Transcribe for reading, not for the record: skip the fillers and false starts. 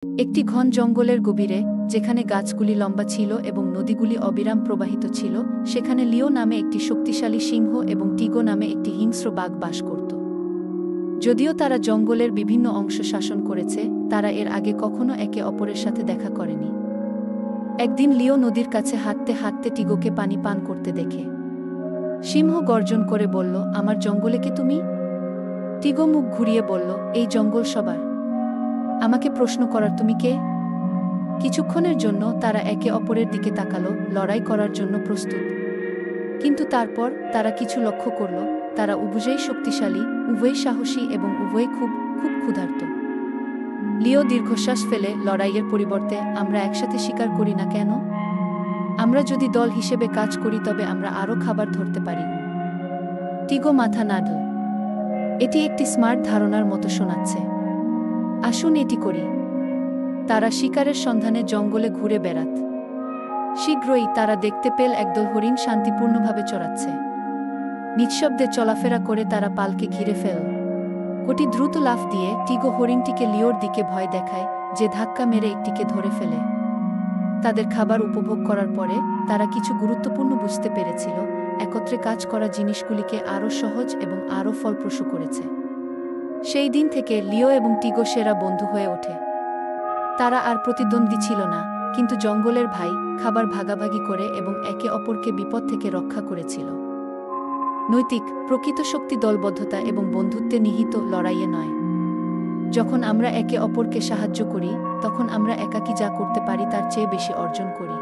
একটি ঘন জঙ্গলের গভীরে, যেখানে গাছগুলি লম্বা ছিল এবং নদীগুলি অবিরাম প্রবাহিত ছিল, সেখানে লিও নামে একটি শক্তিশালী সিংহ এবং টিগো নামে একটি হিংস্র বাঘ বাস করত। যদিও তারা জঙ্গলের বিভিন্ন অংশ শাসন করেছে, তারা এর আগে কখনো একে অপরের সাথে দেখা করেনি। একদিন লিও নদীর কাছে হাঁটতে হাঁটতে টিগোকে পানি পান করতে দেখে। সিংহ গর্জন করে বলল, আমার জঙ্গলে কে তুমি? টিগো মুখ ঘুরিয়ে বলল, এই জঙ্গল সবার। আমাকে প্রশ্ন করার তুমি কে? কিছুক্ষণের জন্য তারা একে অপরের দিকে তাকালো, লড়াই করার জন্য প্রস্তুত। কিন্তু তারপর তারা কিছু লক্ষ্য করল, তারা উভয়েই শক্তিশালী, উভয়ই সাহসী এবং উভয়ই খুব খুব ক্ষুধার্ত। লিও দীর্ঘশ্বাস ফেলে, লড়াইয়ের পরিবর্তে আমরা একসাথে শিকার করি না কেন? আমরা যদি দল হিসেবে কাজ করি তবে আমরা আরও খাবার ধরতে পারি। টিগো মাথা নাড়ল। এটি একটি স্মার্ট ধারণার মতো শোনাচ্ছে। আসুন এটি করি। তারা শিকারের সন্ধানে জঙ্গলে ঘুরে বেড়াত। শীঘ্রই তারা দেখতে পেল একদল হরিণ শান্তিপূর্ণভাবে চড়াচ্ছে। নিঃশব্দে চলাফেরা করে তারা পালকে ঘিরে ফেলল। কোটি দ্রুত লাফ দিয়ে টিগো হরিণটিকে লিওর দিকে ভয় দেখায়, যে ধাক্কা মেরে একটিকে ধরে ফেলে। তাদের খাবার উপভোগ করার পরে তারা কিছু গুরুত্বপূর্ণ বুঝতে পেরেছিল, একত্রে কাজ করা জিনিসগুলিকে আরও সহজ এবং আরও ফলপ্রসূ করেছে। সেই দিন থেকে লিও এবং টিগো সেরা বন্ধু হয়ে ওঠে। তারা আর প্রতিদ্বন্দ্বী ছিল না, কিন্তু জঙ্গলের ভাই, খাবার ভাগাভাগি করে এবং একে অপরকে বিপদ থেকে রক্ষা করেছিল। নৈতিক, প্রকৃত শক্তি দলবদ্ধতা এবং বন্ধুত্বে নিহিত, লড়াইয়ে নয়। যখন আমরা একে অপরকে সাহায্য করি, তখন আমরা একাকী যা করতে পারি তার চেয়ে বেশি অর্জন করি।